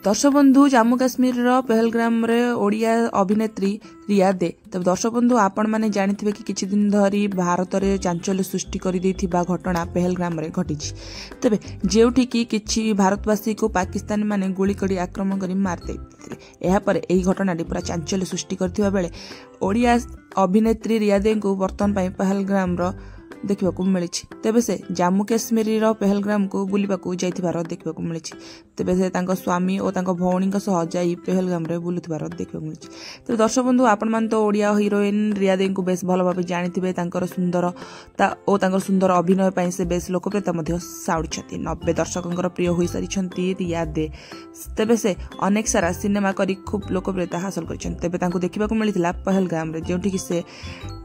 दर्शक बंधु जम्मू काश्मीर पहलगाम रे ओडिया अभिनेत्री रिया दे। तब दर्शक बंधु आपण माने जानिथिबे कि किछि दिन धरी भारत रे चांचल्य सृष्टि करि दैथिबा घटना पहलगाम रे घटिछि। तबे जेउठी कि किछि भारतवासी को पाकिस्तानी माने गोली कड़ी आक्रमण करि मार दैथिले। एहा पर एही घटनाटी पूरा चांचल्य सृष्टि करथिबा बेले ओडिया अभिनेत्री रिया दे को वर्तमान पई पहलगाम रो देखा मिली। तेबे से जम्मू काश्मीर पहलगाम को बुलवाक जाइथिबार देखा मिली। तेबे से स्वामी और भौणी सह जाई पहलगाम रे बुलुथिबार देखा मिली। तेबे दर्शक बंधु आपण मान तो ओडिया हिरोइन रिया दे को बेस भल भाव जानिथिबे। सुंदरता और सुंदर अभिनय पई से बेस लोकप्रियता मध्य साउडीछथि। 90 दर्शकों प्रिय होई सारिछथि रिया दे। तेबे से अनेक सारा सिनेमा करी खूब लोकप्रियता हासिल करिछथि। तेबे तांको देखिबाकू मिलिथिला पहलगाम रे जेउठी कि से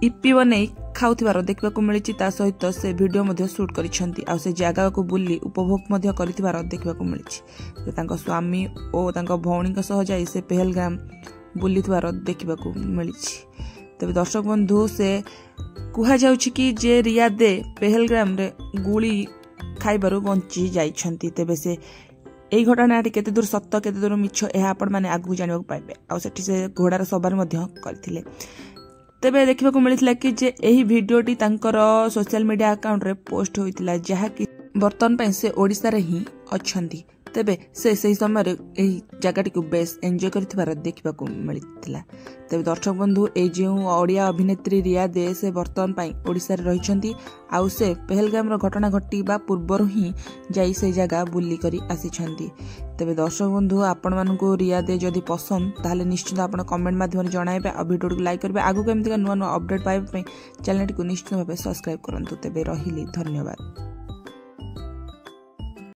इपी बनै खाउथिबार देखिबाकू मिली। ता सहित से वीडियो मध्य शूट करिसेंती आ से जगह को बुली उपभोग मध्य करिथिबार देखिबाकू मिली। तांको स्वामी और तांको भौणी सह जाई से पहलगाम बुलिथिबार देखिबाकू मिली। तबे दर्शक बंधु से कुहा जाउछि कि जे रिया दे पहलगाम रे गुली खाइबारु बंची जाइछंती। तेबे से एही घटनाटी केते दूर सत्य केते दूर मिछ एहा आपण माने आगु जानिबाकू पाइबे। आ सेठी से घोड़ार सवार मध्य करथिले। तेबे देखिबाकू मिलिथिला कि जे एही भिडियोटी तांकर सोशल मीडिया अकाउंट रे पोस्ट होइतिला जहा कि बर्तन पई से ओडिसा रे ही अछंती। तेबे से सही समय रे एही जगह को बेस एन्जॉय करथिबार देखिबाकू मिलिथिला। तेबे दर्शक बंधु ए जे ओडिया अभिनेत्री रिया दे से बर्तन पई ओडिसा रे रहिछंती। आउ से पहलगाम रो घटना घटिबा पूर्वरु ही जाई से जगह बुली करी आसीछंती। तेबे दर्शक बंधु आपण मानको रिया दे जदि पसंद ताले निश्चित आपण कमेंट माध्यम रे जणाइबे आ वीडियो को लाइक करबे। आगु केमति नुआ नुआ अपडेट पाइबे चैनल को निश्चित भाबे सब्सक्राइब करंतु। तेबे रहिली धन्यवाद।